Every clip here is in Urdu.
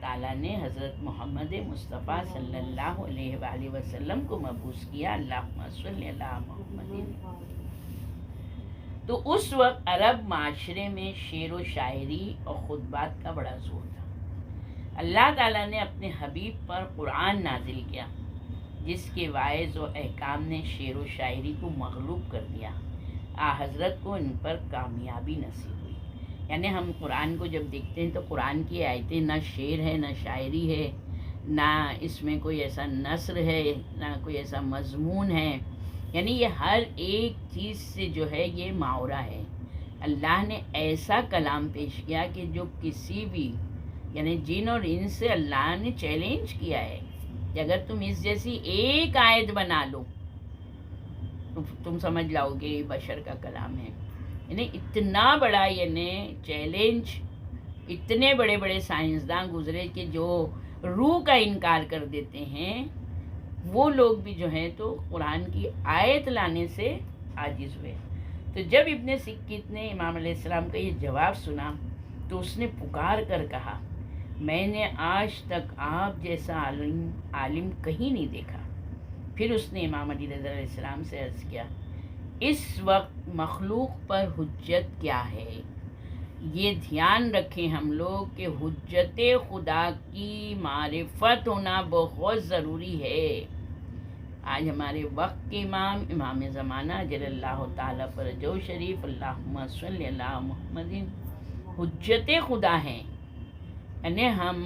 تعالیٰ نے حضرت محمد مصطفیٰ صلی اللہ علیہ وآلہ وسلم کو مبعوث کیا، اللہم صلی اللہ محمد، تو اس وقت عرب معاشرے میں شعر و شاعری اور خطبات کا بڑا زور تھا۔ اللہ تعالیٰ نے اپنے حبیب پر قرآن نازل کیا، جس کے واعظ و احکام نے شعر و شاعری کو مغلوب کر دیا۔ حضرت کو ان پر کامیابی نصیب ہوئی۔ یعنی ہم قرآن کو جب دیکھتے ہیں تو قرآن کی آیتیں نہ شعر ہے، نہ شاعری ہے، نہ اس میں کوئی ایسا نثر ہے، نہ کوئی ایسا مضمون ہے، یعنی یہ ہر ایک چیز سے جو ہے یہ ماورا ہے۔ اللہ نے ایسا کلام پیش کیا کہ جو کسی بھی یعنی جن اور انس سے اللہ نے چیلنج کیا ہے کہ اگر تم اس جیسی ایک آیت بنا لو تو تم سمجھ لاؤ گے یہ بشر کا کلام ہے۔ یعنی اتنا بڑا یعنی چیلنج، اتنے بڑے بڑے سائنسداں گزرے کہ جو روح کا انکار کر دیتے ہیں وہ لوگ بھی جو ہیں تو قرآن کی آیت لانے سے عاجز ہوئے۔ تو جب ابن سکیت نے امام علیہ السلام کا یہ جواب سنا تو اس نے پکار کر کہا، میں نے آج تک آپ جیسا عالم کہیں نہیں دیکھا۔ پھر اس نے امام علی رضا علیہ السلام سے عرض کیا، اس وقت مخلوق پر حجت کیا ہے؟ یہ دھیان رکھیں ہم لوگ کہ حجت خدا کی معرفت ہونا بہت ضروری ہے۔ آج ہمارے وقت کے امام زمانہ اجل اللہ تعالیٰ فرجہ شریف، اللہم صلی اللہ محمد، حجت خدا ہیں۔ یعنی ہم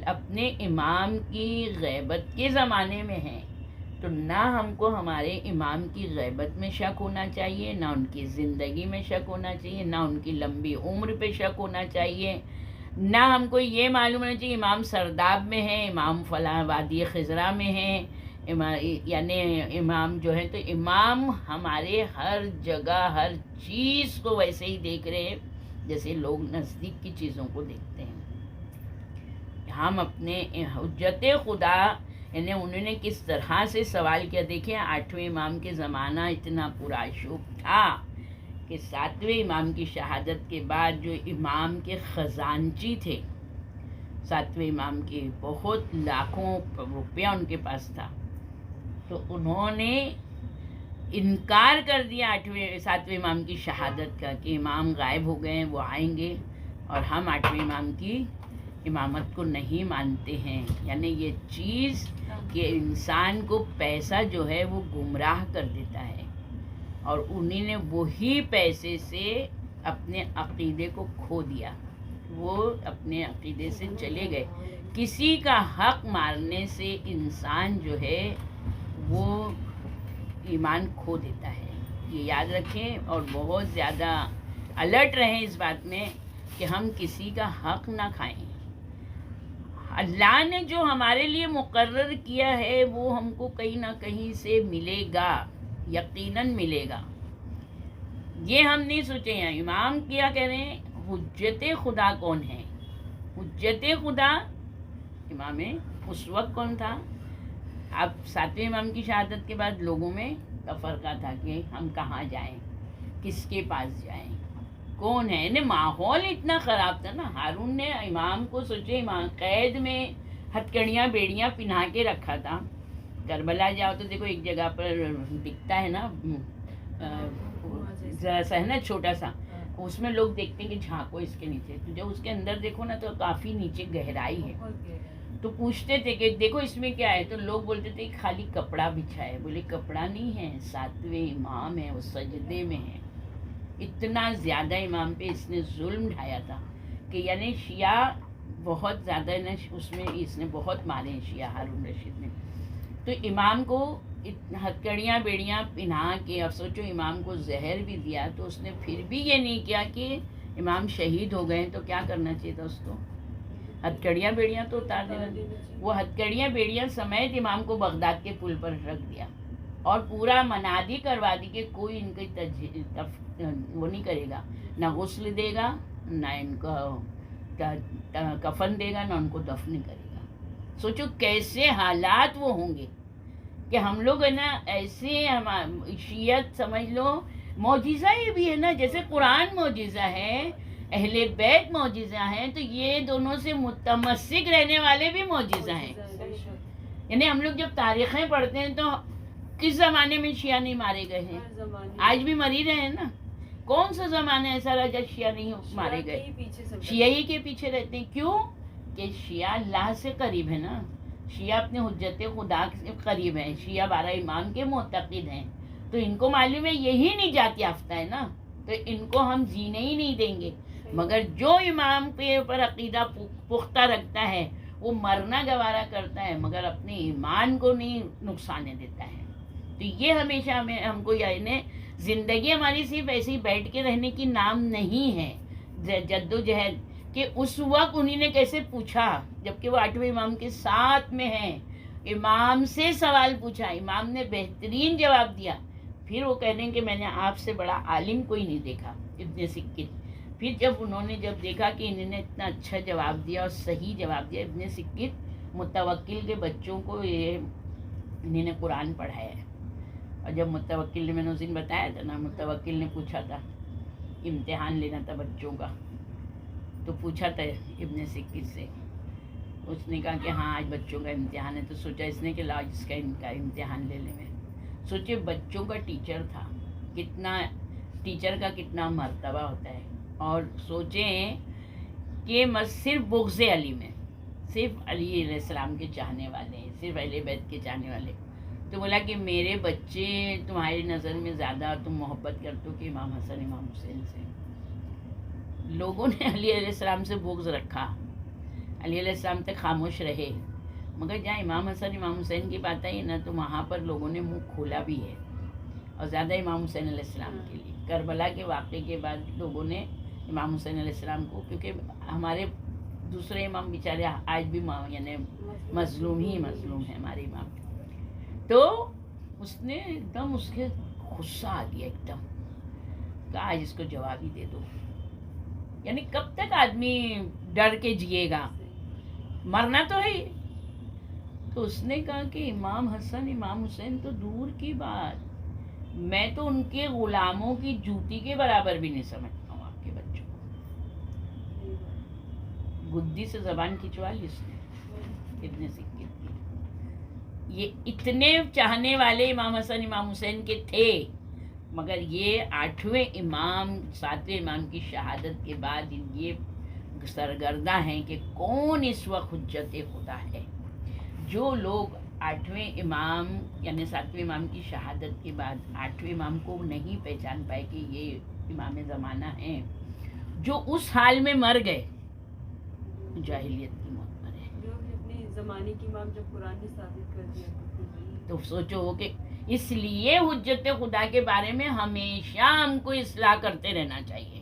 اپنے امام کی غیبت کے زمانے میں ہیں، تو نہ ہم کو ہمارے امام کی غیبت میں شک ہونا چاہیے، نہ ان کی زندگی میں شک ہونا چاہیے، نہ ان کی لمبی عمر پہ شک ہونا چاہیے، نہ ہم کو یہ معلوم ہونا چاہیے امام سرداب میں ہیں، امام فلاں وادی خضرا میں ہیں، یعنی امام جو ہے تو امام ہمارے ہر جگہ ہر چیز کو ویسے ہی دیکھ رہے ہیں جیسے لوگ نزدیک کی چیزوں کو دیکھتے ہیں۔ ہم اپنے حجت خدا یعنی انہوں نے کس طرح سے سوال کیا، دیکھیں 8ویں امام کے زمانہ اتنا پرآشوب تھا کہ 7ویں امام کی شہادت کے بعد جو امام کے خزانچی تھے، 7ویں امام کے بہت لاکھوں روپیہ ان کے پاس تھا، تو انہوں نے انکار کر دیا 7ویں امام کی شہادت کا کہ امام غائب ہو گئے ہیں، وہ آئیں گے، اور ہم 8ویں امام کی امامت کو نہیں مانتے ہیں۔ یعنی یہ چیز کہ انسان کو پیسہ جو ہے وہ گمراہ کر دیتا ہے، اور انہیں نے وہی پیسے سے اپنے عقیدے کو کھو دیا، وہ اپنے عقیدے سے چلے گئے۔ کسی کا حق مارنے سے انسان جو ہے وہ ایمان کھو دیتا ہے، یہ یاد رکھیں، اور بہت زیادہ الرٹ رہیں اس بات میں کہ ہم کسی کا حق نہ کھائیں۔ اللہ نے جو ہمارے لیے مقرر کیا ہے وہ ہم کو کہیں نہ کہیں سے ملے گا، یقیناً ملے گا، یہ ہم نہیں سوچے ہیں۔ امام کیا کہہ رہے ہیں؟ حجت خدا کون ہے؟ حجت خدا امام اس وقت کون تھا؟ اب 7ویں امام کی شہادت کے بعد لوگوں میں تفرقہ تھا کہ ہم کہاں جائیں، کس کے پاس جائیں، کون ہے، یعنی ماحول اتنا خراب تھا نا۔ ہارون نے امام کو سوچے امام قید میں ہتھکڑیاں بیڑیاں پہنا کے رکھا تھا۔ کربلا جاؤ تو دیکھو ایک جگہ پر دکھتا ہے نا ذرا سا ہے نا چھوٹا سا، اس میں لوگ دیکھتے ہیں کہ جھانکو اس کے نیچے، تو جب اس کے اندر دیکھو نا تو کافی نیچے گہرائی ہے، تو پوچھتے تھے کہ دیکھو اس میں کیا ہے، تو لوگ بولتے تھے خالی کپڑا بچھا ہے، بولے کپڑا نہیں ہے، 7ویں امام ہے، وہ سجدے میں ہے۔ اتنا زیادہ امام پہ اس نے ظلم ڈھایا تھا کہ یعنی شیعہ بہت زیادہ اس میں اس نے بہت مارے ہیں شیعہ ہارون رشید نے، تو امام کو ہتھکڑیاں بیڑیاں پہنا کے، اور سوچو امام کو زہر بھی دیا، تو اس نے پھر بھی یہ نہیں کیا کہ امام شہید ہو گئے تو کیا کرنا چاہیے تھا اس کو، ہتھکڑیاں بیڑیاں تو اتار دینا۔ وہ ہتھکڑیاں بیڑیاں سمیت امام کو بغداد کے پل پر رکھ دیا، اور پورا منادی کروا دی کہ کوئی ان کی وہ نہیں کرے گا، نہ غسل دے گا، نہ ان کو کفن دے گا، نہ ان کو دفن کرے گا۔ سوچو کیسے حالات وہ ہوں گے کہ ہم لوگ ہے نا ایسے شیعت سمجھ لو معجزہ یہ بھی ہے نا، جیسے قرآن معجزہ ہے، اہل بیت معجزہ ہیں تو یہ دونوں سے متمسک رہنے والے بھی معجزہ ہیں. یعنی ہم لوگ جب تاریخیں پڑھتے ہیں تو کس زمانے میں شیعہ نہیں مارے گئے ہیں؟ آج بھی مر ہی رہے ہیں نا. کون سا زمانہ ایسا رہا جب شیعہ نہیں مارے گئے؟ شیعہ ہی کے پیچھے رہتے ہیں. کیوں؟ کہ شیعہ اللہ سے قریب ہے نا. شیعہ اپنے حجت خدا سے قریب ہیں. شیعہ 12 امام کے معتقد ہیں. تو ان کو معلوم ہے یہی نجات یافتہ ہے نا, تو ان کو ہم جینے ہی نہیں دیں گے. مگر جو امام کے اوپر عقیدہ پختہ رکھتا ہے وہ مرنا گوارا کرتا ہے مگر اپنے ایمان کو نہیں نقصان دیتا ہے. تو یہ ہمیشہ ہم کو یعنی زندگی ہماری صرف ایسے ہی بیٹھ کے رہنے کی نام نہیں ہے. جد و جہد کہ اس وقت انہی نے کیسے پوچھا جبکہ وہ 8ویں امام کے ساتھ میں ہیں. امام سے سوال پوچھا, امام نے بہترین جواب دیا. پھر وہ کہہ رہے ہیں کہ میں نے آپ سے بڑا عالم کوئی نہیں دیکھا, ابن سکت. پھر جب انہوں نے دیکھا کہ انہوں نے اتنا اچھا جواب دیا اور صحیح جواب دیا, ابن سکت متوکل کے بچوں کو یہ انہوں نے قرآن پڑھایا ہے. اور جب متوکل نے, میں نے اس دن بتایا تھا نا, متوکل نے پوچھا تھا, امتحان لینا تھا بچوں کا, تو پوچھا تھا ابن سکت سے. اس نے کہا کہ ہاں آج بچوں کا امتحان ہے. تو سوچا اس نے کہ لاج اس کا امتحان لے لیں. میں سوچے بچوں کا ٹیچر تھا, کتنا ٹیچر کا کتنا مرتبہ ہوتا ہے. اور سوچیں کہ صرف بغض علی میں صرف علی علیہ السلام کے چاہنے والے ہیں, صرف اہل بیت کے چاہنے والے. تو بولا کہ میرے بچے تمہاری نظر میں زیادہ تم محبت کرتے ہو کہ امام حسن امام حسین سے. لوگوں نے علی علیہ السلام سے بغض رکھا, علی علیہ السلام تک خاموش رہے, مگر جہاں امام حسن امام حسین کی بات آئی نا تو وہاں پر لوگوں نے منہ کھولا بھی ہے, اور زیادہ امام حسین علیہ السلام کے لیے. کربلا کے واقعے کے بعد لوگوں نے امام حسین علیہ السلام کو, کیونکہ ہمارے دوسرے امام بیچارے آج بھی یعنی مظلوم ہی مظلوم ہیں ہمارے امام. تو اس نے ایک دم اس کے غصہ آ گیا, ایک دم کہا آج اس کو جواب ہی دے دو. یعنی کب تک آدمی ڈر کے جیے گا, مرنا تو ہے. تو اس نے کہا کہ امام حسن امام حسین تو دور کی بات, میں تو ان کے غلاموں کی جوتی کے برابر بھی نہیں سمجھتا ہوں آپ کے بچوں کو. گدی سے زبان کھنچوا لی اس نے ابن سکت کی. یہ اتنے چاہنے والے امام حسن امام حسین کے تھے, مگر یہ 8ویں امام 7ویں امام کی شہادت کے بعد یہ سرگرداں ہیں کہ کون اس وقت حجت خدا ہے. جو لوگ 8ویں امام یعنی 7ویں امام کی شہادت کے بعد 8ویں امام کو نہیں پہچان پائے کہ یہ امام زمانہ ہیں, جو اس حال میں مر گئے, جاہلیت کی موت مرے. جو اپنے زمانے کی امام جب قرآن نے ثابت کر دیا تو سوچو کہ اس لیے حجت خدا کے بارے میں ہمیشہ ہم کو اصلاح کرتے رہنا چاہیے.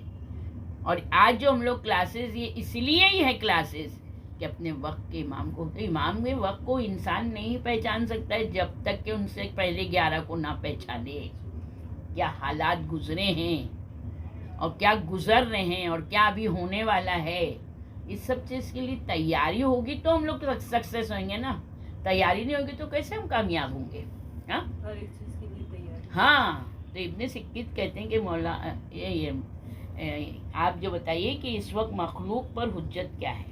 اور آج جو ہم لوگ کلاسز, یہ اس لیے ہی ہے کلاسز کہ اپنے وقت کے امام کو, امام کے وقت کو انسان نہیں پہچان سکتا ہے جب تک کہ ان سے پہلے 11 کو نہ پہچانے کیا حالات گزرے ہیں اور کیا گزر رہے ہیں اور کیا ابھی ہونے والا ہے. اس سب چیز کے لیے تیاری ہوگی تو ہم لوگ سکسیس ہوئیں گے نا. تیاری نہیں ہوگی تو کیسے ہم کامیاب ہوں گے؟ ہاں, ہر ایک چیز کے لیے تیاری. ہاں. تو ابن سکت کہتے ہیں کہ مولا یہ آپ جو بتائیے کہ اس وقت مخلوق پر حجت کیا ہے.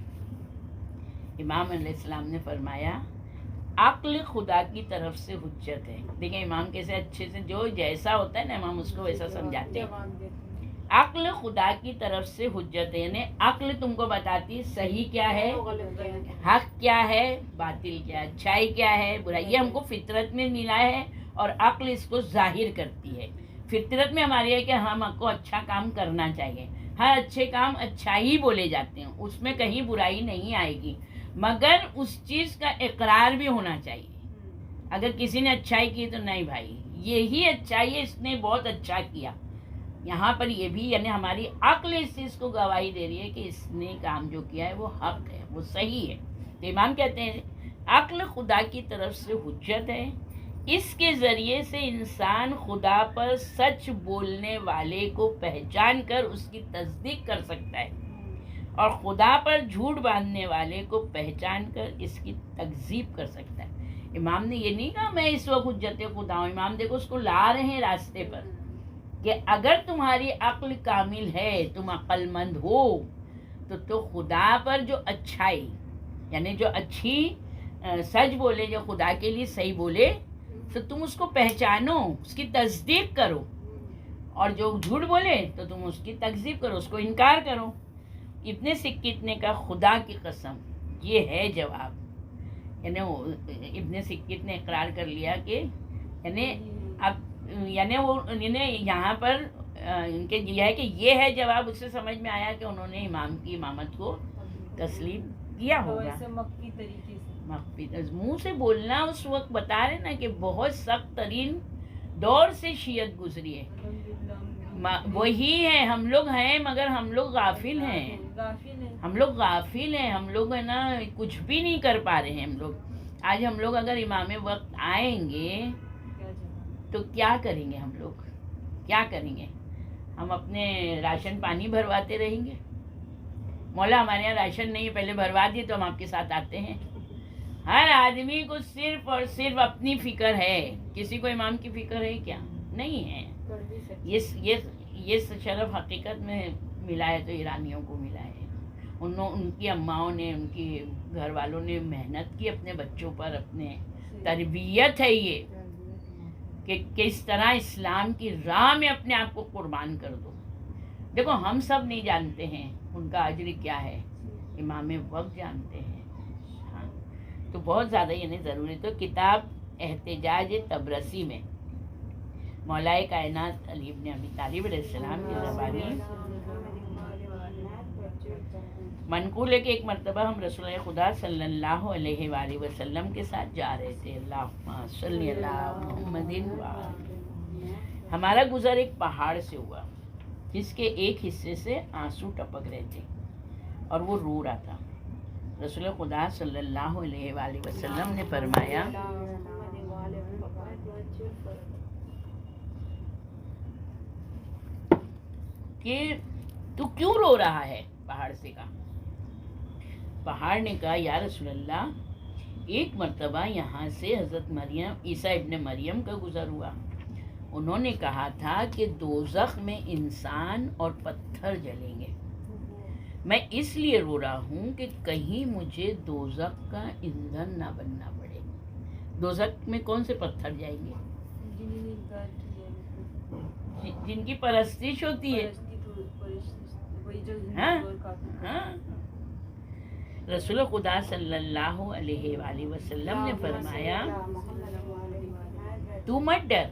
امام علیہ السلام نے فرمایا عقل خدا کی طرف سے حجت ہے. دیکھیں امام کیسے اچھے سے جو جیسا ہوتا ہے نا امام اس کو ویسا سمجھاتے ہیں. عقل خدا کی طرف سے حجت ہے, یعنی عقل تم کو بتاتی صحیح کیا ہے, حق کیا ہے, باطل کیا ہے, اچھائی کیا ہے, برائی. یہ ہم کو فطرت میں ملا ہے اور عقل اس کو ظاہر کرتی ہے. فطرت میں ہماری ہے کہ ہم کو اچھا کام کرنا چاہیے, ہر اچھے کام اچھا ہی بولے جاتے ہیں, اس میں کہیں برائی نہیں آئے گی, مگر اس چیز کا اقرار بھی ہونا چاہیے. اگر کسی نے اچھائی کی تو نہیں بھائی یہی اچھائی ہے, اس نے بہت اچھا کیا. یہاں پر یہ بھی یعنی ہماری عقل اس چیز کو گواہی دے رہی ہے کہ اس نے کام جو کیا ہے وہ حق ہے, وہ صحیح ہے. تو امام کہتے ہیں عقل خدا کی طرف سے حجت ہے, اس کے ذریعے سے انسان خدا پر سچ بولنے والے کو پہچان کر اس کی تصدیق کر سکتا ہے اور خدا پر جھوٹ باندھنے والے کو پہچان کر اس کی تکذیب کر سکتا ہے. امام نے یہ نہیں کہا میں اس وقت حجت خدا ہوں. امام دیکھو اس کو لا رہے ہیں راستے پر کہ اگر تمہاری عقل کامل ہے، تم عقل مند ہو، تو خدا پر جو اچھائی، یعنی جو اچھی سچ بولے، جو خدا کے لیے صحیح بولے، تو تم اس کو پہچانو، اس کی تصدیق کرو، اور جو جھوٹ بولے تو تم اس کی تکذیب کرو، اس کو انکار کرو۔ ابن سکت نے کہا خدا کی قسم یہ ہے جواب، یعنی ابن سکت نے اقرار کر لیا کہ یعنی یہاں پر ان کے یہ ہے کہ یہ ہے جواب، اس سے سمجھ میں آیا کہ انہوں نے امام کی امامت کو تسلیم کیا ہوگا۔ مکی طریقے سے منہ سے بولنا، اس وقت بتا رہے نا کہ بہت سخت ترین دور سے شیعت گزری ہے، وہی ہے۔ ہم لوگ ہیں مگر ہم لوگ غافل ہیں، ہم لوگ غافل ہیں، ہم لوگ ہے نا کچھ بھی نہیں کر پا رہے ہیں۔ ہم لوگ آج ہم لوگ اگر امام وقت آئیں گے تو کیا کریں گے؟ ہم لوگ کیا کریں گے؟ ہم اپنے راشن پانی بھرواتے رہیں گے؟ مولا ہمارے یہاں راشن نہیں ہے، پہلے بھروا دیے تو ہم آپ کے ساتھ آتے ہیں۔ ہر آدمی کو صرف اور صرف اپنی فکر ہے، کسی کو امام کی فکر ہے کیا؟ نہیں ہے۔ یہ شرف حقیقت میں ملا ہے تو ایرانیوں کو ملا ہے۔ ان کی اماؤں نے، ان کی گھر والوں نے محنت کی اپنے بچوں پر، اپنے تربیت ہے یہ کہ کس طرح اسلام کی راہ میں اپنے آپ کو قربان کر دو۔ دیکھو ہم سب نہیں جانتے ہیں ان کا اجر کیا ہے، امام وقت جانتے ہیں۔ ہاں تو بہت زیادہ یہ نہیں ضروری۔ تو کتاب احتجاج تبرسی میں مولائے کائنات علی ابن ابی طالب علیہ السلام کی زبانی منقول ہے کہ ایک مرتبہ ہم رسول خدا صلی اللہ علیہ وآلہ وسلم کے ساتھ جا رہے تھے، اللہم صلی اللہ محمد وآلہ۔ ہمارا گزر ایک پہاڑ سے ہوا جس کے ایک حصے سے آنسو ٹپک رہے تھے اور وہ رو رہا تھا۔ رسول خدا صلی اللہ علیہ وآلہ وسلم نے فرمایا کہ تو کیوں رو رہا ہے؟ پہاڑ سے کہا۔ پہاڑ نے کہا یا رسول اللہ، ایک مرتبہ یہاں سے حضرت مریم، عیسیٰ ابن مریم کا گزر ہوا۔ انہوں نے کہا تھا کہ دوزخ میں انسان اور پتھر جلیں گے، میں اس لیے رو رہا ہوں کہ کہیں مجھے دوزخ کا ایندھن نہ بننا پڑے۔ دوزخ میں کون سے پتھر جائیں گے؟ جن کی پرستش ہوتی ہے۔ ہاں رسول خدا صلی اللہ علیہ وآلہ وسلم نے فرمایا تو مت ڈر،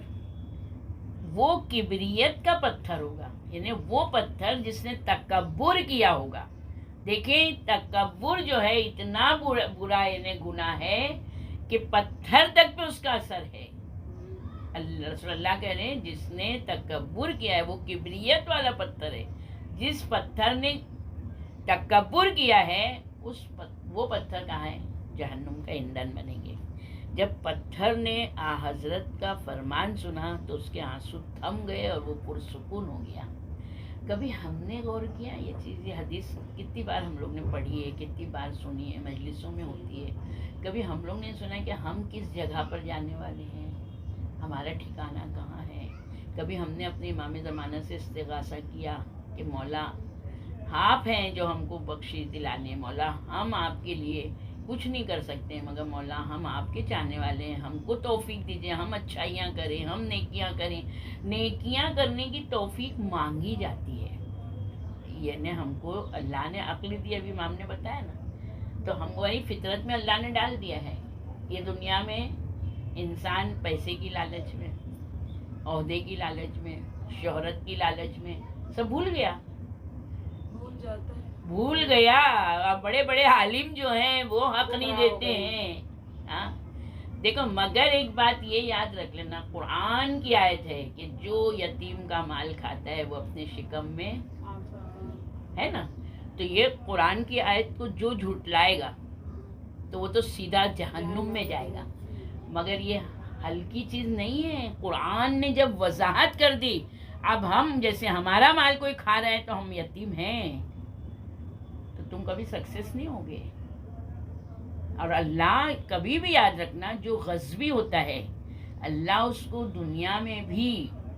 وہ کبریت کا پتھر ہوگا، یعنی وہ پتھر جس نے تکبر کیا ہوگا۔ دیکھیں تکبر جو ہے اتنا برا یعنی گناہ ہے کہ پتھر تک پہ اس کا اثر ہے۔ رسول اللہ کہہ رہے ہیں جس نے تکبر کیا ہے وہ کبریت والا پتھر ہے۔ جس پتھر نے تکبر کیا ہے وہ پتھر کہاں ہے؟ جہنم کا ایندھن بنیں گے۔ جب پتھر نے حضرت کا فرمان سنا تو اس کے آنسو تھم گئے اور وہ پرسکون ہو گیا۔ کبھی ہم نے غور کیا یہ چیز؟ یہ حدیث کتنی بار ہم لوگ نے پڑھی ہے، کتنی بار سنی ہے، مجلسوں میں ہوتی ہے۔ کبھی ہم لوگ نے سنا کہ ہم کس جگہ پر جانے والے ہیں، ہمارا ٹھکانہ کہاں ہے؟ کبھی ہم نے اپنے امام زمانہ سے استغاثہ کیا کہ مولا آپ ہیں جو ہم کو بخشش دلانے، مولا ہم آپ کے لیے کچھ نہیں کر سکتے مگر مولا ہم آپ کے چاہنے والے ہیں، ہم کو توفیق دیجئے، ہم اچھائیاں کریں، ہم نیکیاں کریں۔ نیکیاں کرنے کی توفیق مانگی جاتی ہے، یعنی ہم کو اللہ نے عقل دی، ابھی امام نے بتایا نا، تو ہم وہی فطرت میں اللہ نے ڈال دیا ہے۔ یہ دنیا میں انسان پیسے کی لالچ میں، عہدے کی لالچ میں، شہرت کی لالچ میں سب بھول گیا، بھول گیا۔ بڑے بڑے عالم جو ہیں وہ حق نہیں دیتے ہیں۔ ہاں دیکھو مگر ایک بات یہ یاد رکھ لینا، قرآن کی آیت ہے کہ جو یتیم کا مال کھاتا ہے وہ اپنے شکم میں ہے نا، تو یہ قرآن کی آیت کو جو جھٹلائے گا تو وہ تو سیدھا جہنم میں جائے گا۔ مگر یہ ہلکی چیز نہیں ہے، قرآن نے جب وضاحت کر دی، اب ہم جیسے ہمارا مال کوئی کھا رہا ہے تو ہم یتیم ہیں، تو تم کبھی سکسیس نہیں ہوگے۔ اور اللہ کبھی بھی یاد رکھنا جو غضبی ہوتا ہے اللہ اس کو دنیا میں بھی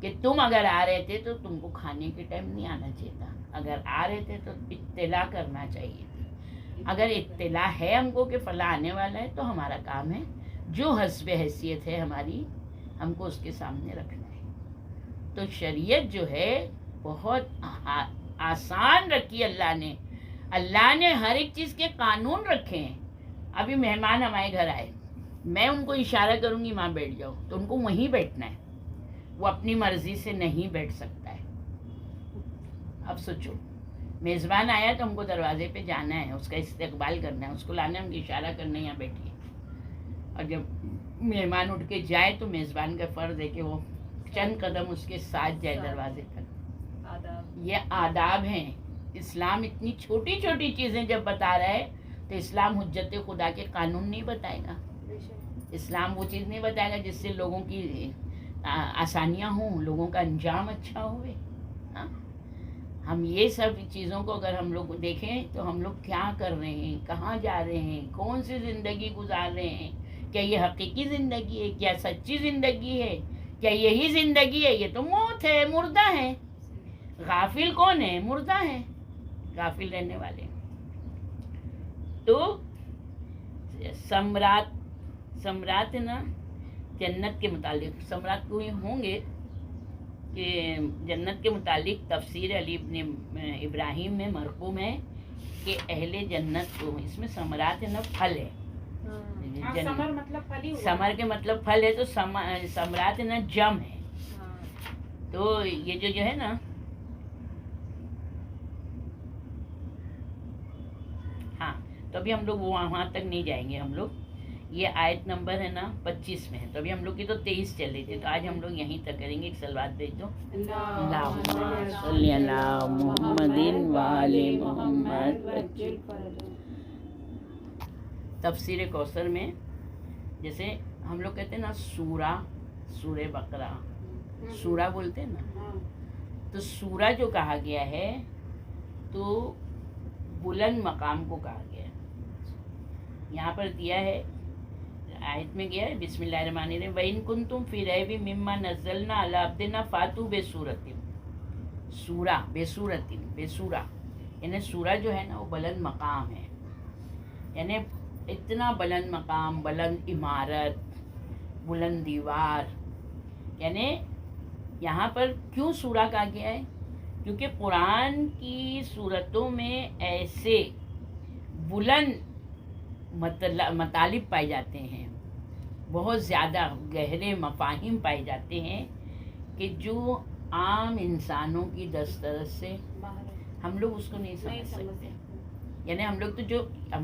کہ تم اگر آ رہے تھے تو تم کو کھانے کے ٹائم نہیں آنا چاہیے تھا، اگر آ رہے تھے تو اطلاع کرنا چاہیے تھی. اگر اطلاع ہے ہم کو کہ فلاں آنے والا ہے تو ہمارا کام ہے جو حسب حیثیت ہے ہماری ہم کو اس کے سامنے رکھنا ہے. تو شریعت جو ہے بہت آسان رکھی اللہ نے ہر ایک چیز کے قانون رکھے ہیں. ابھی مہمان ہمارے گھر آئے، میں ان کو اشارہ کروں گی وہاں بیٹھ جاؤ تو ان کو وہیں بیٹھنا ہے، وہ اپنی مرضی سے نہیں بیٹھ سکتا ہے. اب سوچو میزبان آیا تو ہم کو دروازے پہ جانا ہے، اس کا استقبال کرنا ہے، اس کو لانا ہے، ہم کو اشارہ کرنا ہے یہاں بیٹھیے. اور جب مہمان اٹھ کے جائے تو میزبان کا فرض ہے کہ وہ چند قدم اس کے ساتھ جائے دروازے تک. یہ آداب ہیں. اسلام اتنی چھوٹی چھوٹی چیزیں جب بتا رہا ہے تو اسلام حجت خدا کے قانون نہیں بتائے گا. اسلام وہ چیز نہیں بتائے گا جس سے لوگوں کی آسانیاں ہوں، لوگوں کا انجام اچھا ہوئے. ہاں ہم یہ سب چیزوں کو اگر ہم لوگ دیکھیں تو ہم لوگ کیا کر رہے ہیں، کہاں جا رہے ہیں، کون سی زندگی گزار رہے ہیں، کیا یہ حقیقی زندگی ہے، کیا سچی زندگی ہے، کیا یہی زندگی ہے؟ یہ تو موت ہے، مردہ ہے. غافل کون ہے؟ مردہ ہے، غافل رہنے والے. تو سمرات ہے نا جنت کے متعلق، سمرات کو ہوں گے کہ جنت کے متعلق تفسیر علی ابن ابراہیم میں مرقوم ہے کہ اہل جنت کو، اس میں سمرات ہے نا پھل ہے. سمر مطلب پھل ہی ہوا. سمر کے مطلب پھل ہے، تو سمرات ہے نا جم ہے. تو یہ جو ہے نا، ہاں تو ابھی ہم لوگ وہاں تک نہیں جائیں گے. ہم لوگ یہ آیت نمبر ہے نا 25 میں ہے، تو ابھی ہم لوگ کی تو 23 چل رہی تھی، تو آج ہم لوگ یہیں تک کریں گے. ایک صلوات بھیج دو. اللہم صلی علی محمد وآل محمد. تفسیر کوثر میں جیسے ہم لوگ کہتے ہیں نا سورہ بقرہ، سورہ بولتے ہیں نا، تو سورہ جو کہا گیا ہے تو بلند مقام کو کہا گیا ہے. یہاں پر دیا ہے آیت میں گیا ہے بسم اللہ الرحمن الرحیم وَإِن كُنتُمْ فِي رَيْبٍ مِّمَّا نَزَّلْنَا عَلَىٰ عَبْدِنَا فَأْتُوا بِسُورَةٍ. سورہ یعنی سورہ جو ہے نا وہ بلند مقام ہے، یعنی اتنا بلند مقام، بلند عمارت، بلند دیوار. یعنی یہاں پر کیوں سورہ کہا گیا ہے؟ کیونکہ قرآن کی صورتوں میں ایسے بلند مطالب پائے جاتے ہیں، بہت زیادہ گہرے مفاہیم پائے جاتے ہیں کہ جو عام انسانوں کی دسترس سے ہم لوگ اس کو نہیں سمجھ سکتے. یعنی ہم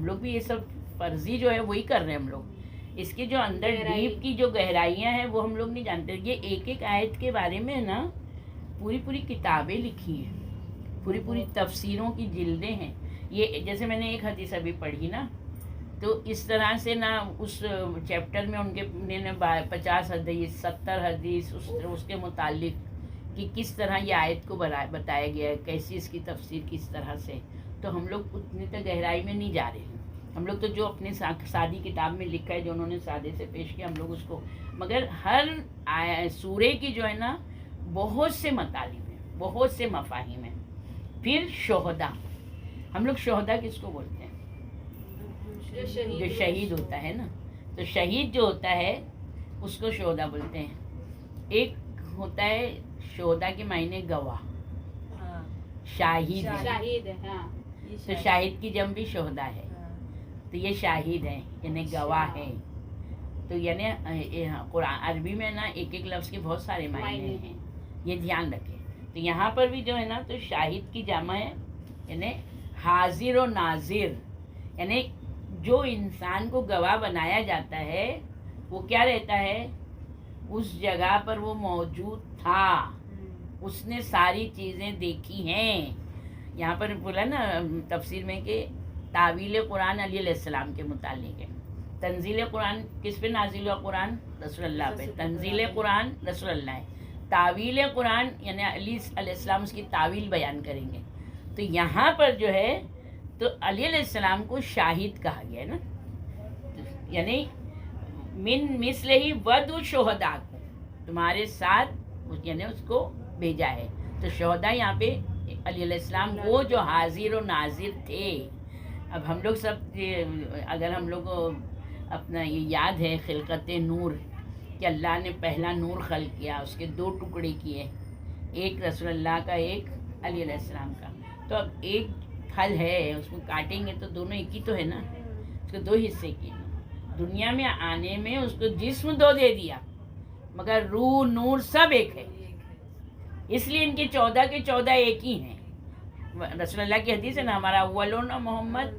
لوگ بھی یہ سب فرضی جو ہے وہی کر رہے ہیں. ہم لوگ اس کے جو اندر ڈیپ کی جو گہرائیاں ہیں وہ ہم لوگ نہیں جانتے. یہ ایک ایک آیت کے بارے میں نا پوری کتابیں لکھی ہیں، پوری تفسیروں کی جلدیں ہیں. یہ جیسے میں نے ایک حدیث ابھی پڑھی نا، تو اس طرح سے نا اس چیپٹر میں ان کے 50 حدیث 70 حدیث اس کے متعلق کہ کس طرح یہ آیت کو بتایا گیا ہے، کیسی اس کی تفسیر کس طرح سے. تو ہم لوگ اتنی تک گہرائی میں نہیں جا رہے ہیں. ہم لوگ تو جو اپنے سادی کتاب میں لکھا ہے، جو انہوں نے سادے سے پیش کیا، ہم لوگ اس کو، مگر ہر سورے کی جو ہے نا بہت سے مطالب ہیں، بہت سے مفاہیم ہیں. پھر شہدا، ہم لوگ شہدا کس کو بولتے ہیں؟ جو شہید ہوتا ہے نا، تو شہید جو ہوتا ہے اس کو شہدا بولتے ہیں. ایک ہوتا ہے شہدا کے معنی گواہ، شاہد ہے. تو شاہد کی جمع بھی شہدا ہے. تو یہ شاہد ہیں یعنی گواہ ہیں. تو یعنی قرآن عربی میں نا ایک ایک لفظ کے بہت سارے معنی ہیں، یہ دھیان رکھیں. تو یہاں پر بھی جو ہے نا تو شاہد کی جمع ہے یعنی حاضر و ناظر. یعنی جو انسان کو گواہ بنایا جاتا ہے وہ کیا رہتا ہے؟ اس جگہ پر وہ موجود تھا، اس نے ساری چیزیں دیکھی ہیں. یہاں پر بولا نا تفسیر میں کہ تعویل قرآن علی علیہ السلام کے متعلق ہے. تنزیل قرآن کس پہ نازل ہوا؟ قرآن رسول اللہ پہ. تنزیل قرآن رسول اللہ ہے. تعویل قرآن یعنی علی علیہ السلام اس کی تعویل بیان کریں گے. تو یہاں پر جو ہے تو علی علیہ السلام کو شاہد کہا گیا ہے نا، یعنی من مثلہ ودع شہداء، تمہارے ساتھ یعنی اس کو بھیجا ہے. تو شہداء یہاں پہ علی علیہ السلام وہ جو حاضر و ناظر تھے. اب ہم لوگ سب اگر ہم لوگ کو اپنا یہ یاد ہے خلقت نور کہ اللہ نے پہلا نور خلق کیا, اس کے 2 ٹکڑے کیے, ایک رسول اللہ کا ایک علی علیہ السلام کا. تو اب ایک پھل ہے اس کو کاٹیں گے تو دونوں ایک ہی تو ہے نا, اس کو 2 حصے کیے. دنیا میں آنے میں اس کو جسم 2 دے دیا مگر روح نور سب ایک ہے, اس لیے ان کے 14 کے 14 ایک ہی ہیں. رسول اللہ کی حدیث ہے نا, ہمارا اولنا محمد,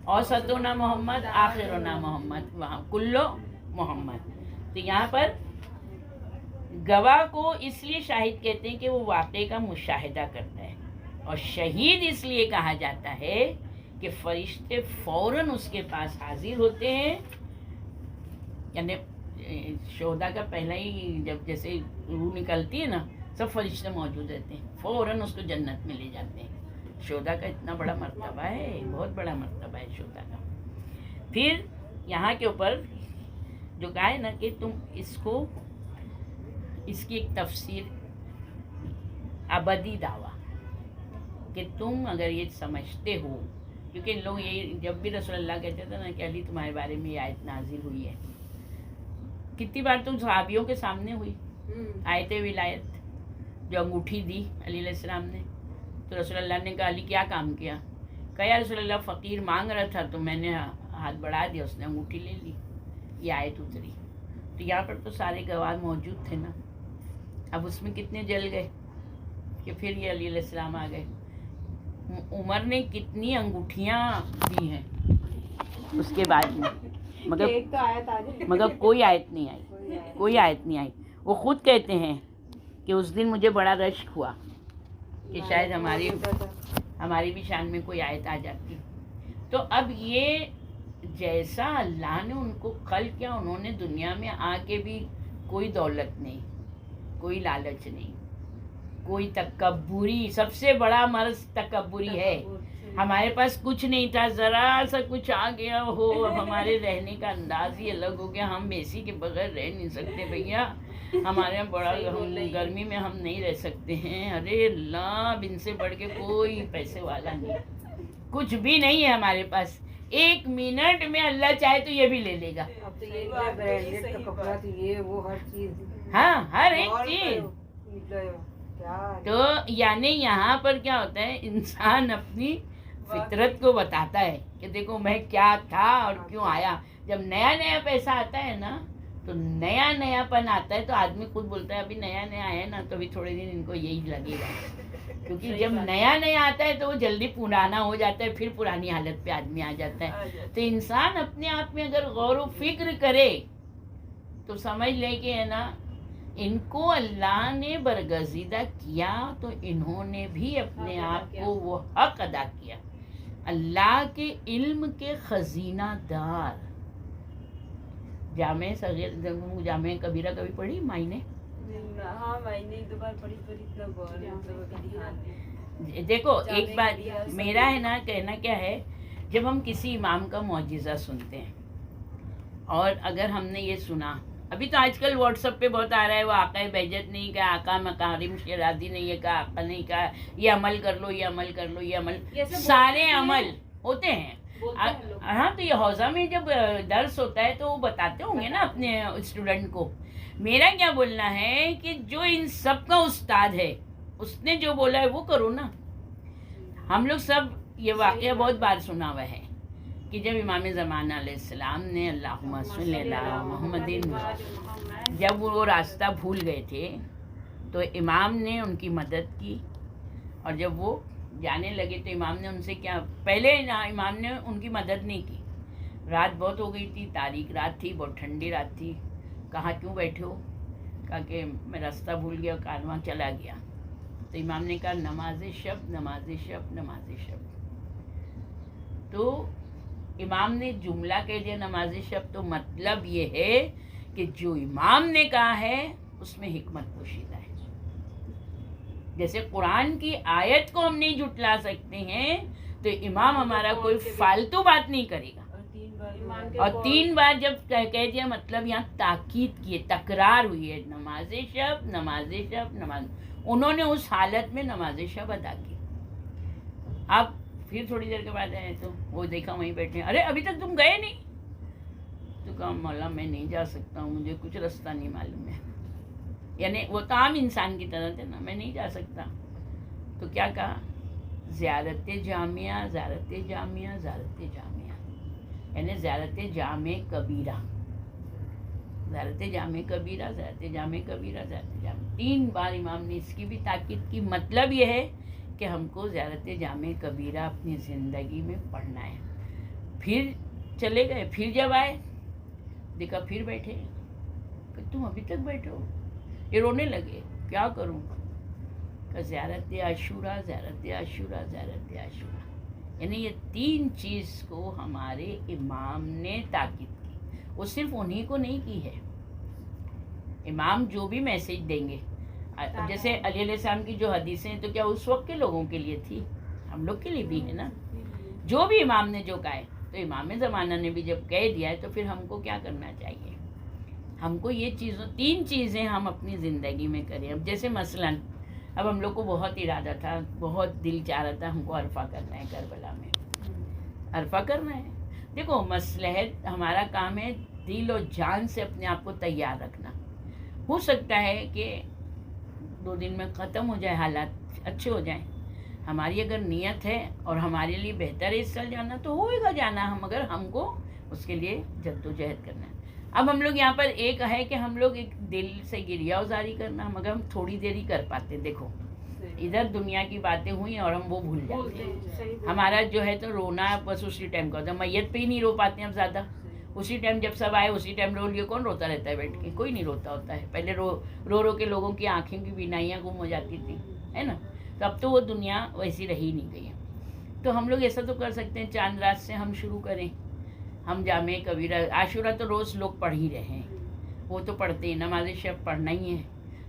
اوسطنا محمد, آخرنا محمد, وہاں کلو محمد. تو یہاں پر گواہ کو اس لیے شاہد کہتے ہیں کہ وہ واقعے کا مشاہدہ کرتا ہے, اور شہید اس لیے کہا جاتا ہے کہ فرشتے فوراً اس کے پاس حاضر ہوتے ہیں. یعنی شہداء کا پہلا ہی جب جیسے روح نکلتی ہے نا, سب فرشتے موجود رہتے ہیں, فوراً اس کو جنت میں لے جاتے ہیں. شہداء کا اتنا بڑا مرتبہ ہے, بہت بڑا مرتبہ ہے شہداء کا. پھر یہاں کے اوپر جو کہا ہے نا کہ تم اس کو, اس کی ایک تفسیر ابدی دعویٰ, کہ تم اگر یہ سمجھتے ہو, کیونکہ لوگ یہ جب بھی رسول اللہ کہتے تھے نا کہ علی تمہارے بارے میں یہ آیت نازل ہوئی ہے, کتنی بار تم صحابیوں کے سامنے ہوئی آیت ولایت جو انگوٹھی دی علی علیہ السلام نے, تو رسول اللہ نے کہا علی کیا کام کیا؟ کہا یا رسول اللہ فقیر مانگ رہا تھا تو میں نے ہاتھ بڑھا دیا, اس نے انگوٹھی لے لی, یہ آیت اتری. تو یہاں پر تو سارے گواہ موجود تھے نا. اب اس میں کتنے جل گئے کہ پھر یہ علی علیہ السلام آ گئے. عمر نے کتنی انگوٹھیاں دی ہیں اس کے بعد میں, مگر کوئی آیت نہیں آئی, کوئی آیت نہیں آئی. وہ خود کہتے ہیں کہ اس دن مجھے بڑا رشک ہوا کہ شاید ہماری بھی شان میں کوئی آیت آ جاتی. تو اب یہ جیسا اللہ نے ان کو خلق کیا, انہوں نے دنیا میں آ کے بھی کوئی دولت نہیں, کوئی لالچ نہیں, کوئی تکبری, سب سے بڑا مرض تکبری ہے. ہمارے پاس کچھ نہیں تھا, ذرا سا کچھ آ گیا ہو, اب ہمارے رہنے کا انداز ہی الگ ہو گیا, ہم اے سی کے بغیر رہ نہیں سکتے بھیا, ہمارے یہاں بڑا گرمی میں ہم نہیں رہ سکتے ہیں. ارے اللہ, اب ان سے بڑھ کے کوئی پیسے والا نہیں, کچھ بھی نہیں ہے ہمارے پاس. 1 منٹ میں اللہ چاہے تو یہ بھی لے لے گا. ہاں, ہر ایک چیز. تو یعنی یہاں پر کیا ہوتا ہے, انسان اپنی فطرت کو بتاتا ہے کہ دیکھو میں کیا تھا اور کیوں آیا. جب نیا نیا پیسہ آتا ہے نا, تو نیا نیا پن آتا ہے, تو آدمی خود بولتا ہے ابھی نیا نیا آیا نا, تو ابھی تھوڑے دن ان کو یہی لگے گا. کیونکہ جب نیا نیا آتا ہے تو وہ جلدی پرانا ہو جاتا ہے, پھر پرانی حالت پہ آدمی آ جاتا ہے. تو انسان اپنے آپ میں اگر غور و فکر کرے تو سمجھ لے کہ ہے نا, ان کو اللہ نے برگزیدہ کیا تو انہوں نے بھی اپنے آپ کو وہ حق ادا کیا. اللہ کے علم کے خزینہ دار. جامع صغیر, جامع کبیرہ کبھی پڑھی مائی نے؟ ہاں میں نے 2 بار پڑھی, پر اتنا غور. دیکھو ایک بات میرا ہے نا, کہنا کیا ہے, جب ہم کسی امام کا معجزہ سنتے ہیں, اور اگر ہم نے یہ سنا, ابھی تو آج کل واٹس ایپ پہ بہت آ رہا ہے, وہ آقا بہجت نہیں کہا, آقا مکارم شیرازی نے یہ کہا, آقا نہیں کہا, یہ عمل کر لو, یہ عمل کر لو, یہ عمل, سارے عمل ہوتے ہیں. ہاں, تو یہ حوضہ میں جب درس ہوتا ہے تو وہ بتاتے ہوں گے نا اپنے اسٹوڈنٹ کو. میرا کیا بولنا ہے کہ جو ان سب کا استاد ہے, اس نے جو بولا ہے وہ کرو نا. ہم لوگ سب یہ واقعہ بہت بار سنا ہوا ہے کہ جب امام زمانہ علیہ السلام نے اللہم صلی اللہ محمد, جب وہ راستہ بھول گئے تھے تو امام نے ان کی مدد کی, اور جب وہ جانے لگے تو امام نے ان سے کیا, پہلے امام نے ان کی مدد نہیں کی. رات بہت ہو گئی تھی, تاریک رات تھی, بہت ٹھنڈی رات تھی. کہا کیوں بیٹھے ہو؟ کہا کہ میں راستہ بھول گیا, کارواں چلا گیا. تو امام نے کہا نماز شب, نماز شب, نماز شب. تو امام نے جملہ کہہ دیا نماز شب, تو مطلب یہ ہے کہ جو امام نے کہا ہے اس میں حکمت پوشیدہ ہے. جیسے قرآن کی آیت کو ہم نہیں جھٹلا سکتے ہیں, تو امام ہمارا کوئی فالتو بات نہیں کرے گا. اور 3 بار ایمان کے اور قول۔ 3 بار جب کہہ دیا مطلب یہاں تاکید کی ہے، تکرار ہوئی ہے، نماز شب نماز شب نماز. انہوں نے اس حالت میں نماز شب ادا کی. اب پھر تھوڑی دیر کے بعد آئے تو وہ دیکھا وہیں بیٹھے، ارے ابھی تک تم گئے نہیں. تو کہا مولا میں نہیں جا سکتا ہوں، مجھے کچھ رستہ نہیں معلوم ہے. یعنی وہ تو عام انسان کی طرح تھے نا، میں نہیں جا سکتا. تو کیا کہا، زیارت جامعہ زیارت جامعہ زیارت جامعہ، یعنی زیارت جامع کبیرہ، زیارت جامع کبیرہ، زیارت جامع کبیرہ، زیارت جامع. 3 بار امام نے اس کی بھی تاکید کی. مطلب یہ ہے کہ ہم کو زیارت جامع کبیرہ اپنی زندگی میں پڑھنا ہے. پھر چلے گئے. پھر جب آئے دیکھا پھر بیٹھے، کہ تم ابھی تک بیٹھے ہو. یہ رونے لگے، کیا کروں. کہ زیارت عاشورہ زیارت عاشورہ زیارت عاشورہ. یعنی یہ 3 چیز کو ہمارے امام نے تاکید کی. وہ صرف انہی کو نہیں کی ہے، امام جو بھی میسج دیں گے. جیسے علی علیہ السلام کی جو حدیثیں ہیں تو کیا اس وقت کے لوگوں کے لیے تھی، ہم لوگ کے لیے بھی ہے نا. جو بھی امام نے جو کہا ہے، تو امام زمانہ نے بھی جب کہہ دیا ہے تو پھر ہم کو کیا کرنا چاہیے. ہم کو یہ 3 چیزیں ہم اپنی زندگی میں کریں. اب جیسے مثلاً اب ہم لوگ کو بہت ارادہ تھا، بہت دل چاہ رہا تھا ہم کو عرفہ کرنا ہے، کربلا میں عرفہ کرنا ہے. دیکھو مصلحت ہمارا کام ہے دل و جان سے اپنے آپ کو تیار رکھنا. ہو سکتا ہے کہ 2 دن میں ختم ہو جائے، حالات اچھے ہو جائیں. ہماری اگر نیت ہے اور ہمارے لیے بہتر ہے اس سال جانا تو ہوئے گا جانا، مگر ہم کو اس کے لیے جد و جہد کرنا ہے. اب ہم لوگ یہاں پر ایک ہے کہ ہم لوگ ایک دل سے گریہ وزاری کرنا، مگر ہم تھوڑی دیر ہی کر پاتے. دیکھو ادھر دنیا کی باتیں ہوئی اور ہم وہ بھول جاتے ہیں. ہمارا جو ہے تو رونا بس اسی ٹائم کا ہوتا ہے. میت پہ ہی نہیں رو پاتے ہیں اب زیادہ. اسی ٹائم جب سب آئے اسی ٹائم رو لیے. کون روتا رہتا ہے بیٹھ کے؟ کوئی نہیں روتا ہوتا ہے. پہلے رو کے لوگوں کی آنکھیں کی بینائیاں گم ہو جاتی تھی، ہے نا. تو اب تو وہ دنیا ویسی رہی نہیں گئی ہے. تو ہم لوگ ایسا تو کر سکتے ہیں، چاند رات سے ہم شروع کریں. ہم جامع کبیرہ عاشورہ تو روز لوگ پڑھ ہی رہے ہیں، وہ تو پڑھتے ہیں، نماز شب پڑھنا ہی ہے.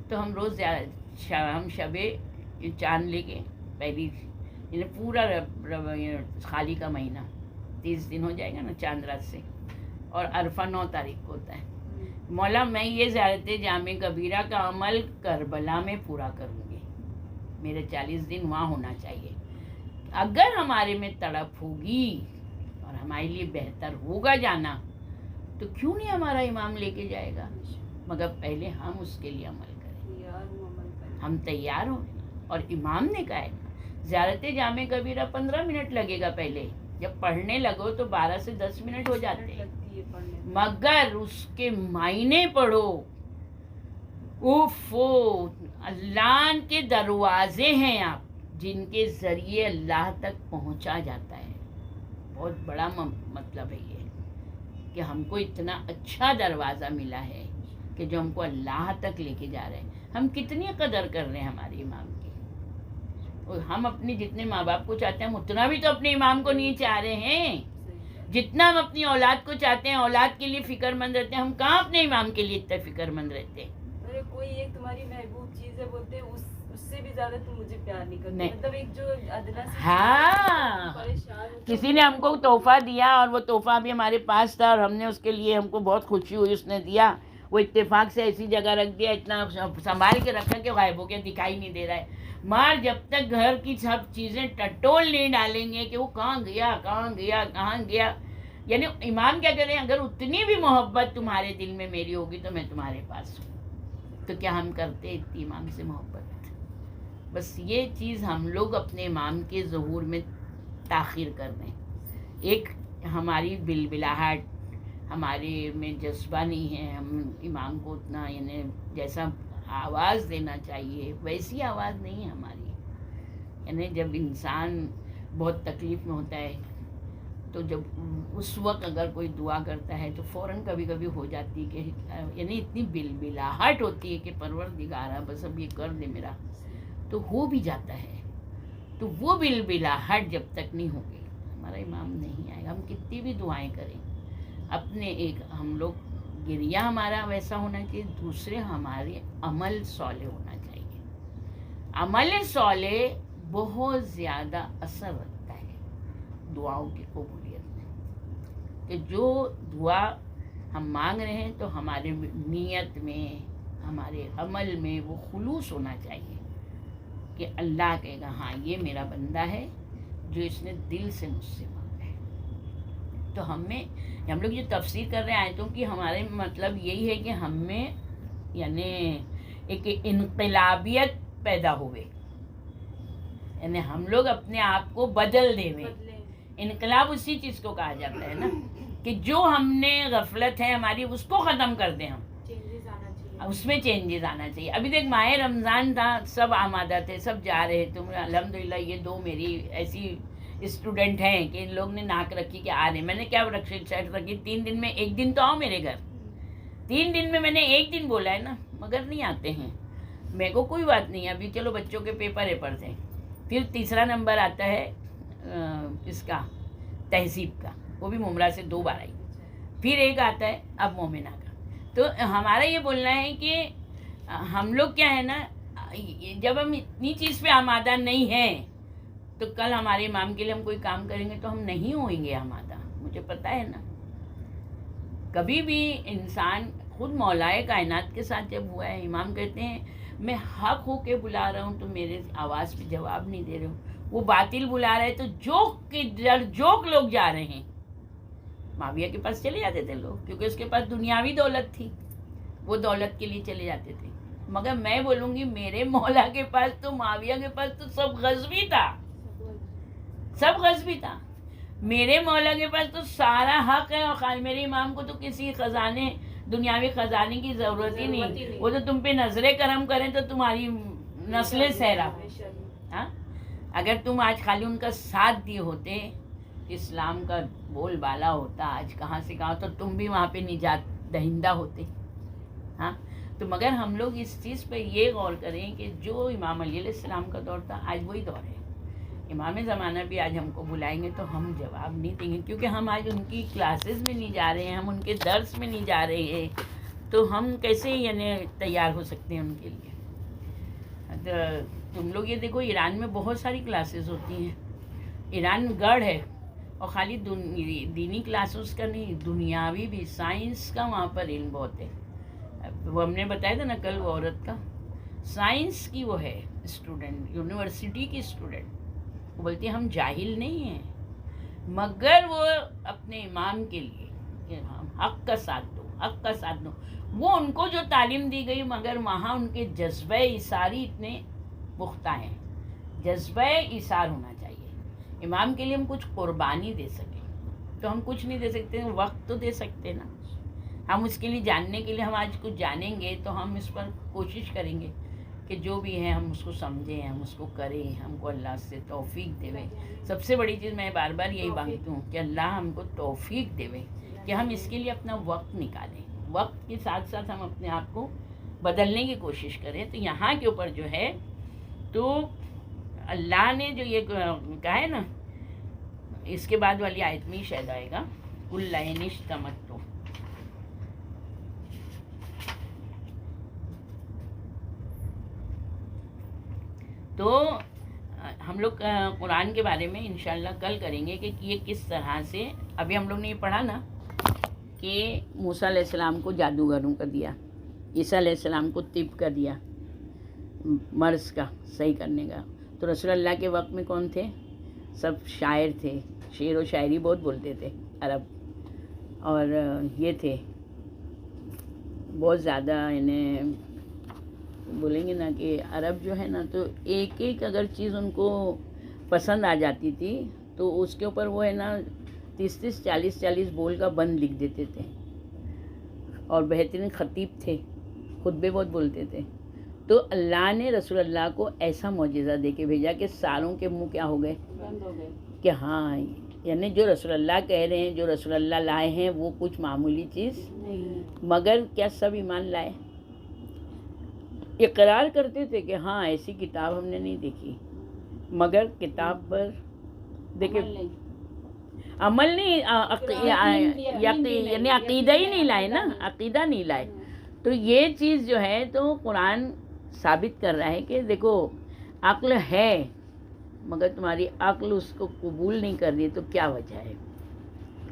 تو ہم روز ہم شب چاند لے کے پہلی یعنی پورا خالی کا مہینہ 30 دن ہو جائے گا نا چاند رات سے، اور عرفہ 9 تاریخ کو ہوتا ہے. مولا میں یہ زیارت جامع کبیرہ کا عمل کربلا میں پورا کروں گی. میرے 40 دن وہاں ہونا چاہیے. اگر ہمارے میں تڑپ ہوگی اور ہمارے لیے بہتر ہوگا جانا تو کیوں نہیں ہمارا امام لے کے جائے گا. مگر پہلے ہم اس کے لیے عمل کریں، ہم تیار ہوں. اور امام نے کہا ہے زیارت جامع کبیرہ 15 منٹ لگے گا. پہلے جب پڑھنے لگو تو 12 سے 10 منٹ ہو جاتے ہیں، مگر اس کے معنی پڑھو. اللہ کے دروازے ہیں آپ جن کے ذریعے اللہ تک پہنچا جاتا ہے. بہت بڑا مطلب ہے یہ کہ ہم کو اتنا اچھا دروازہ ملا ہے کہ جو ہم کو اللہ تک لے کے جا رہے ہیں. ہم کتنی قدر کر رہے ہیں ہمارے امام کی. اور ہم اپنے جتنے ماں باپ کو چاہتے ہیں ہم اتنا بھی تو اپنے امام کو نہیں چاہ رہے ہیں. جتنا ہم اپنی اولاد کو چاہتے ہیں، اولاد کے لیے فکر مند رہتے ہیں، ہم کہاں اپنے امام کے لیے اتنا فکر مند رہتے ہیں. کوئی ایک تمہاری محبوب چیز ہے بولتے ہیں اس سے بھی زیادہ تم مجھے پیار نہیں کرتے. نہیں. مطلب ایک جو ادنا سی ہاں، پریشان ہوتے کسی نے ہم کو تحفہ دیا اور وہ تحفہ بھی ہمارے پاس تھا اور ہم نے اس کے لیے ہم کو بہت خوشی ہوئی، اس نے دیا. وہ اتفاق سے ایسی جگہ رکھ دیا، اتنا سنبھال کے رکھا کہ غائب ہو گیا، دکھائی نہیں دے رہا ہے. مار جب تک گھر کی سب چیزیں ٹٹول نہیں ڈالیں گے کہ وہ کہاں گیا کہاں گیا کہاں گیا. یعنی امام کیا کریں، اگر اتنی بھی محبت تمہارے دل میں میری ہوگی تو میں تمہارے پاس ہوں. تو کیا ہم کرتے اتنی امام سے محبت؟ بس یہ چیز ہم لوگ اپنے امام کے ظہور میں تاخیر کر دیں. ایک ہماری بلبلاہٹ، ہمارے میں جذبہ نہیں ہے. ہم امام کو اتنا یعنی جیسا آواز دینا چاہیے ویسی آواز نہیں ہے ہماری. یعنی جب انسان بہت تکلیف میں ہوتا ہے تو جب اس وقت اگر کوئی دعا کرتا ہے تو فوراً کبھی کبھی ہو جاتی کہ یعنی اتنی بلبلاہٹ ہوتی ہے کہ پروردگارا بس اب یہ کر دے میرا، تو ہو بھی جاتا ہے. تو وہ بلبلاہٹ جب تک نہیں ہوگی ہمارا امام نہیں آئے گا. ہم کتنی بھی دعائیں کریں اپنے ایک ہم لوگ گریہ ہمارا ویسا ہونا چاہیے، دوسرے ہمارے عمل صالح ہونا چاہیے. عمل صالح بہت زیادہ اثر رکھتا ہے دعاؤں کی قبولیت میں. کہ جو دعا ہم مانگ رہے ہیں تو ہمارے نیت میں ہمارے عمل میں وہ خلوص ہونا چاہیے کہ اللہ کہے گا ہاں یہ میرا بندہ ہے جو اس نے دل سے مجھ سے مانگا ہے. تو ہم لوگ جو تفسیر کر رہے ہیں آیتوں کی ہمارے مطلب یہی ہے کہ ہم میں یعنی ایک انقلابیت پیدا ہوئے، یعنی ہم لوگ اپنے آپ کو بدل دے ہوئے. انقلاب اسی چیز کو کہا جاتا ہے نا کہ جو ہم نے غفلت ہے ہماری اس کو ختم کر دیں، ہم اس میں چینجز آنا چاہیے. ابھی دیکھ ماہ رمضان تھا، سب آمادہ تھے، سب جا رہے تھے. الحمدللہ یہ 2 میری ایسی اسٹوڈنٹ ہیں کہ ان لوگ نے ناک رکھی کہ آ رہے. میں نے کیا شرط رکھی 3 دن میں 1 دن تو آؤ میرے گھر. 3 دن میں نے 1 دن بولا ہے نا، مگر نہیں آتے ہیں. میرے کو کوئی بات نہیں، ابھی چلو بچوں کے پیپر تھے. پھر تیسرا نمبر آتا ہے اس کا تہذیب کا، وہ بھی ممرہ سے 2 بار آئی. پھر ایک آتا ہے اب مومنہ کا. تو ہمارا یہ بولنا ہے کہ ہم لوگ کیا ہے نا، جب ہم اتنی چیز پہ آمادہ نہیں ہیں تو کل ہمارے امام کے لیے ہم کوئی کام کریں گے تو ہم نہیں ہوئیں گے آمادہ. مجھے پتہ ہے نا، کبھی بھی انسان خود مولائے کائنات کے ساتھ جب ہوا ہے، امام کہتے ہیں میں حق ہو کے بلا رہا ہوں تو میرے آواز پہ جواب نہیں دے رہے ہو. وہ باطل بلا رہے تو جوک لوگ جا رہے ہیں. معاویہ کے پاس چلے جاتے تھے لوگ کیونکہ اس کے پاس دنیاوی دولت تھی، وہ دولت کے لیے چلے جاتے تھے. مگر میں بولوں گی میرے مولا کے پاس تو، معاویہ کے پاس تو سب غزوی تھا، سب غزوی تھا. میرے مولا کے پاس تو سارا حق ہے، اور میرے امام کو تو کسی خزانے، دنیاوی خزانے کی ضرورت ہی نہیں. وہ تو تم پہ نظر کرم کریں تو تمہاری نسلیں سہرا. ہاں، اگر تم آج خالی ان کا ساتھ دیے ہوتے، اسلام کا بول بالا ہوتا آج کہاں سے کہاں، تو تم بھی وہاں پہ نجات دہندہ ہوتے. ہاں، تو مگر ہم لوگ اس چیز پہ یہ غور کریں کہ جو امام علیہ السلام کا دور تھا آج وہی دور ہے. امام زمانہ بھی آج ہم کو بلائیں گے تو ہم جواب نہیں دیں گے، کیونکہ ہم آج ان کی کلاسز میں نہیں جا رہے ہیں، ہم ان کے درس میں نہیں جا رہے ہیں. تو ہم کیسے یعنی تیار ہو سکتے ہیں ان کے لیے. تم لوگ یہ دیکھو ایران میں بہت ساری کلاسز ہوتی ہیں. ایران گڑھ ہے، اور خالی دینی کلاسز کا نہیں، دنیاوی بھی، سائنس کا وہاں پر علم بہت ہے. وہ ہم نے بتایا تھا نا کل، وہ عورت کا سائنس کی وہ ہے اسٹوڈنٹ، یونیورسٹی کی اسٹوڈنٹ. وہ بولتی ہے ہم جاہل نہیں ہیں، مگر وہ اپنے امام کے لیے کہ ہم حق کا ساتھ دو، حق کا ساتھ دو. وہ ان کو جو تعلیم دی گئی، مگر وہاں ان کے جذبہ ایثاری اتنے پختہ ہیں. جذبہ ایثار ہونا چاہیے. امام کے لیے ہم کچھ قربانی دے سکیں تو ہم کچھ نہیں دے سکتے، وقت تو دے سکتے نا. ہم اس کے لیے جاننے کے لیے، ہم آج کچھ جانیں گے تو ہم اس پر کوشش کریں گے کہ جو بھی ہے ہم اس کو سمجھیں، ہم اس کو کریں. ہم کو اللہ سے توفیق دے. سب سے بڑی چیز میں بار بار یہی مانگتی ہوں کہ اللہ ہم کو توفیق دے کہ ہم اس کے لیے اپنا وقت نکالیں. وقت کے ساتھ ساتھ ہم اپنے آپ کو بدلنے کی کوشش کریں. تو یہاں کے اوپر جو ہے تو اللہ نے جو یہ کہا ہے نا، اس کے بعد والی آیت میں ہی شاید آئے گا کل اجتمعتم. تو ہم لوگ قرآن کے بارے میں انشاءاللہ کل کریں گے کہ یہ کس طرح سے. ابھی ہم لوگ نے یہ پڑھا نا کہ موسیٰ علیہ السلام کو جادوگروں کا دیا، عیسیٰ علیہ السلام کو طب کا دیا، مرض کا صحیح کرنے کا. تو رسول اللہ کے وقت میں کون تھے؟ سب شاعر تھے، شعر و شاعری بہت بولتے تھے عرب. اور یہ تھے بہت زیادہ، انہیں بولیں گے نا کہ عرب جو ہے نا تو ایک ایک اگر چیز ان کو پسند آ جاتی تھی تو اس کے اوپر وہ ہے نا 30 40 بول کا بند لکھ دیتے تھے. اور بہترین خطیب تھے، خطبے بہت بولتے تھے. تو اللہ نے رسول اللہ کو ایسا معجزہ دے کے بھیجا کہ ساروں کے منہ کیا ہو گئے؟ بند ہو گئے. کہ ہاں یعنی جو رسول اللہ کہہ رہے ہیں، جو رسول اللہ لائے ہیں وہ کچھ معمولی چیز نہیں. مگر کیا سب ایمان لائے؟ اقرار کرتے تھے کہ ہاں ایسی کتاب ہم نے نہیں دیکھی، مگر کتاب پر دیکھے عمل نہیں، یعنی عقیدہ ہی نہیں لائے نا، عقیدہ نہیں لائے. تو یہ چیز جو ہے تو قرآن ثابت کر رہا ہے کہ دیکھو عقل ہے مگر تمہاری عقل اس کو قبول نہیں کر رہی، تو کیا وجہ ہے؟